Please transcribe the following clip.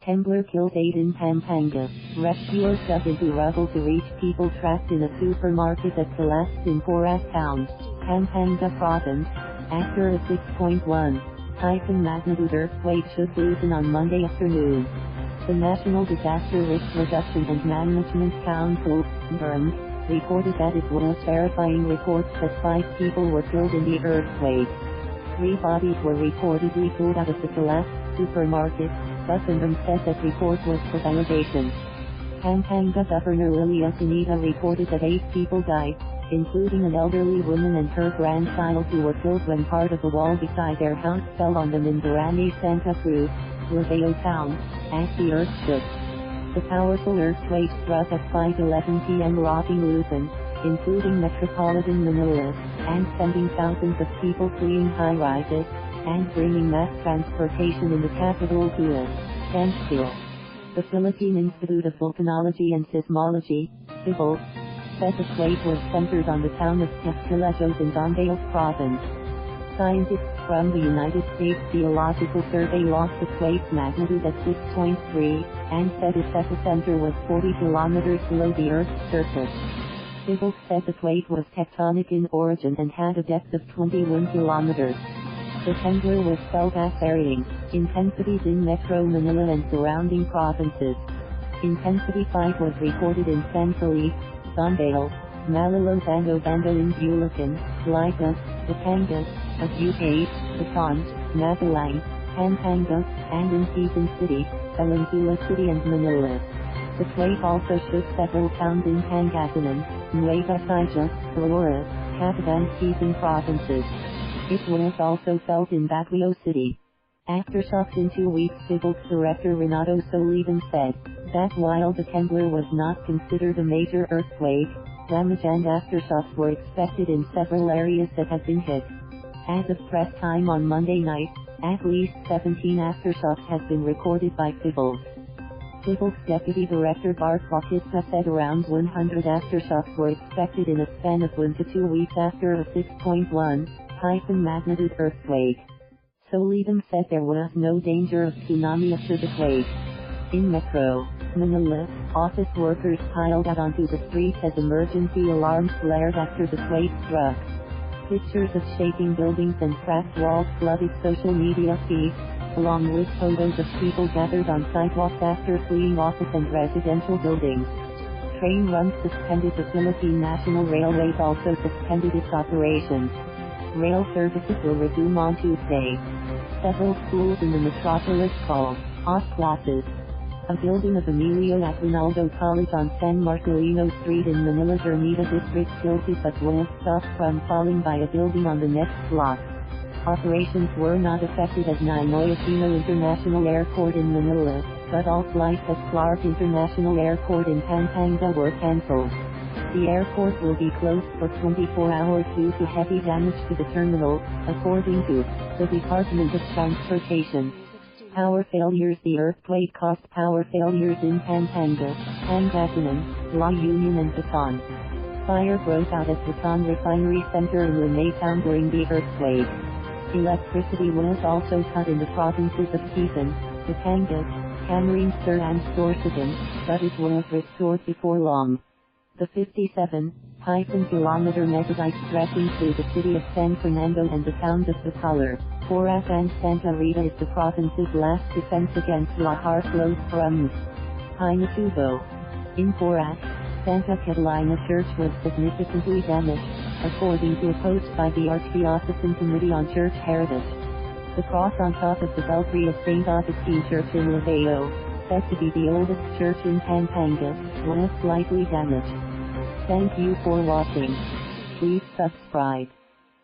Temblor kills 8 in Pampanga. Rescuers dug into rubble to reach people trapped in a supermarket that collapsed in Porac Town, Pampanga Province, after a 6.1 magnitude earthquake shook loose on Monday afternoon. The National Disaster Risk Reduction and Management Council, NRM, reported that it was verifying reports that 5 people were killed in the earthquake. 3 bodies were reportedly pulled out of the collapsed supermarket, but the NRM said that report was for validation. Pampanga Governor Emilio Aguinaldo reported that 8 people died, including an elderly woman and her grandchild who were killed when part of the wall beside their house fell on them in Barangay Santa Cruz, Limay Town, as the earth shook. The powerful earthquake struck at 5:11 p.m. rocking Luzon, including metropolitan Manila, and sending thousands of people fleeing high-rises, and bringing mass transportation in the capital to a standstill. The Philippine Institute of Volcanology and Seismology, PHIVOLS, said the quake was centered on the town of Castilejos in Dondeos Province. Scientists from the United States Geological Survey lost the quake's magnitude at 6.3, and said its epicenter was 40 kilometers below the Earth's surface. PHIVOLS said the quake was tectonic in origin and had a depth of 21 kilometers. The Temblor was felt at varying intensities in Metro Manila and surrounding provinces. Intensity 5 was recorded in San Felipe, Dondeos, Malilobando in Bulacan, Liga, Batangas, UK, Bataan, Mazalang, Pampanga, and in Quezon City, Valenzuela City and Manila. The quake also shook several towns in Pangasinan, Nueva Ecija, Aurora, Cagayan and Quezon provinces. It was also felt in Baguio City. Aftershocks in 2 weeks. PHIVOLS Director Renato Solivan said that while the Temblor was not considered a major earthquake, damage and aftershocks were expected in several areas that have been hit. As of press time on Monday night, at least 17 aftershocks have been recorded by PHIVOLS. PHIVOLS Deputy Director Bart Bautista said around 100 aftershocks were expected in a span of 1 to 2 weeks after a 6.1 magnitude earthquake. Solivan said there was no danger of tsunami after the quake. In Metro Manila, office workers piled out onto the streets as emergency alarms flared after the quake struck. Pictures of shaking buildings and cracked walls flooded social media feeds, along with photos of people gathered on sidewalks after fleeing office and residential buildings. Train runs suspended. The Philippine National Railways also suspended its operations. Rail services will resume on Tuesday. Several schools in the metropolis called off classes. A building of Emilio Aguinaldo College on San Marcelino Street in Manila's Ermita district tilted but was stopped from falling by a building on the next block. Operations were not affected at Ninoy Aquino International Airport in Manila, but all flights at Clark International Airport in Pampanga were cancelled. The airport will be closed for 24 hours due to heavy damage to the terminal, according to the Department of Transportation. Power failures. The earthquake caused power failures in Pampanga, Pangasinan, Union and Bataan. Fire broke out at Bataan Refinery Center in Limay Town during the earthquake. Electricity was also cut in the provinces of Quezon, Batangas, Camarines Sur and Sorsogon, but it was restored before long. The 57-kilometer megadike stretching through the city of San Fernando and the towns of Bacolor, Porac and Santa Rita is the province's last defense against lahar flows from Pinatubo. In Porac, Santa Catalina Church was significantly damaged, according to a post by the Archdiocesan Committee on Church Heritage. The cross on top of the belfry of St. Augustine Church in Laveo, said to be the oldest church in Pampanga, was slightly damaged. Thank you for watching. Please subscribe.